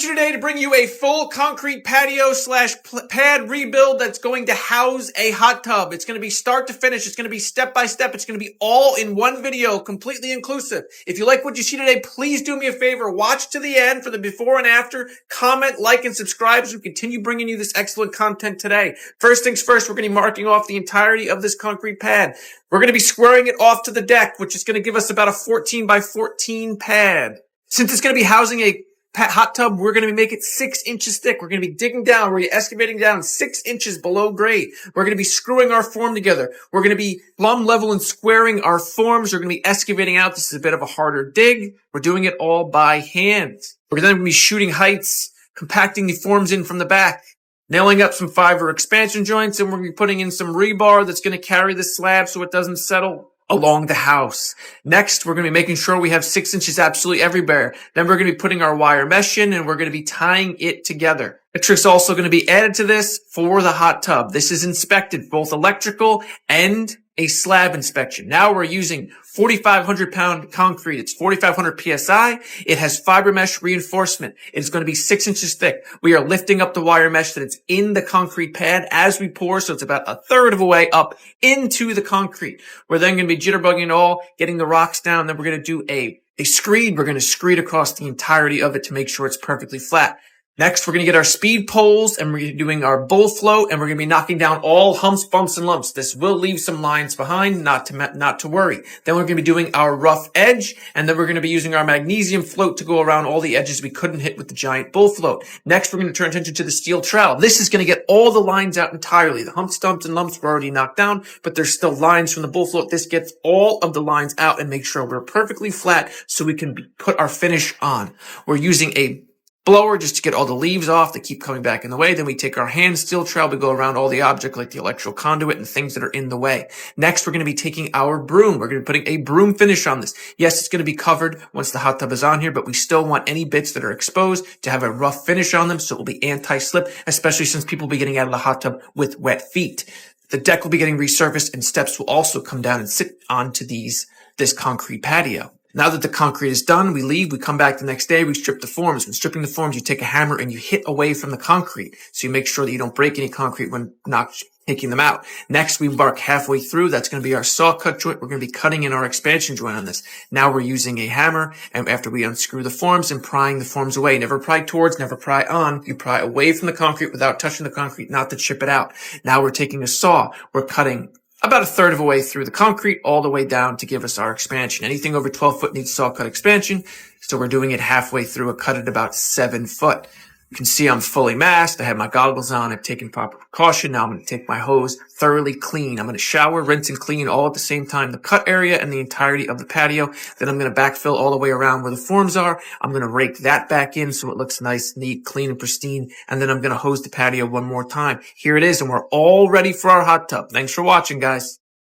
with you today to bring you a full concrete patio slash pad rebuild that's going to house a hot tub. It's going to be start to finish. It's going to be step by step. It's going to be all in one video, completely inclusive. If you like what you see today, please do me a favor. Watch to the end for the before and after. Comment, like, and subscribe so we continue bringing you this excellent content today. First things first, we're going to be marking off the entirety of this concrete pad. We're going to be squaring it off to the deck, which is going to give us about a 14 by 14 pad. Since it's going to be housing a hot tub, we're going to be making it 6 inches thick. We're going to be digging down. We're going to be excavating down 6 inches below grade. We're going to be screwing our form together. We're going to be plumb level and squaring our forms. We're going to be excavating out. This is a bit of a harder dig. We're doing it all by hand. We're then going to be shooting heights, compacting the forms in from the back, nailing up some fiber expansion joints, and we're going to be putting in some rebar that's going to carry the slab so it doesn't settle along the house. Next, we're going to be making sure we have 6 inches absolutely everywhere. Then we're going to be putting our wire mesh in, and we're going to be tying it together. A trick's also going to be added to this for the hot tub. This is inspected, both electrical and a slab inspection. Now we're using 4,500 pound concrete. It's 4,500 PSI. It has fiber mesh reinforcement. It's going to be 6 inches thick. We are lifting up the wire mesh that it's in the concrete pad as we pour. So it's about a third of a way up into the concrete. We're then going to be jitterbugging it all, getting the rocks down. Then we're going to do a screed. We're going to screed across the entirety of it to make sure it's perfectly flat. Next, we're going to get our speed poles, and we're going to be doing our bull float, and we're going to be knocking down all humps, bumps, and lumps. This will leave some lines behind, not to worry. Then we're going to be doing our rough edge, and then we're going to be using our magnesium float to go around all the edges we couldn't hit with the giant bull float. Next, we're going to turn attention to the steel trowel. This is going to get all the lines out entirely. The humps, stumps, and lumps were already knocked down, but there's still lines from the bull float. This gets all of the lines out and make sure we're perfectly flat so we can put our finish on. We're using a blower just to get all the leaves off that keep coming back in the way. Then we take our hand steel trowel to go around all the object like the electrical conduit and things that are in the way. Next, we're going to be taking our broom. We're going to be putting a broom finish on this. Yes, it's going to be covered once the hot tub is on here, but we still want any bits that are exposed to have a rough finish on them so it will be anti-slip, especially since people will be getting out of the hot tub with wet feet. The deck will be getting resurfaced and steps will also come down and sit onto this concrete patio. Now that the concrete is done, we leave, we come back the next day, we strip the forms. When stripping the forms, you take a hammer and you hit away from the concrete. So you make sure that you don't break any concrete when not taking them out. Next, we mark halfway through. That's going to be our saw cut joint. We're going to be cutting in our expansion joint on this. Now we're using a hammer, and after we unscrew the forms and prying the forms away. Never pry towards, never pry on. You pry away from the concrete without touching the concrete, not to chip it out. Now we're taking a saw. We're cutting about a third of a way through the concrete all the way down to give us our expansion. Anything over 12 foot needs saw cut expansion. So we're doing it halfway through a cut at about 7 foot. You can see I'm fully masked. I have my goggles on. I've taken proper precaution. Now I'm going to take my hose thoroughly clean. I'm going to shower, rinse, and clean all at the same time, the cut area and the entirety of the patio. Then I'm going to backfill all the way around where the forms are. I'm going to rake that back in so it looks nice, neat, clean, and pristine. And then I'm going to hose the patio one more time. Here it is, and we're all ready for our hot tub. Thanks for watching, guys.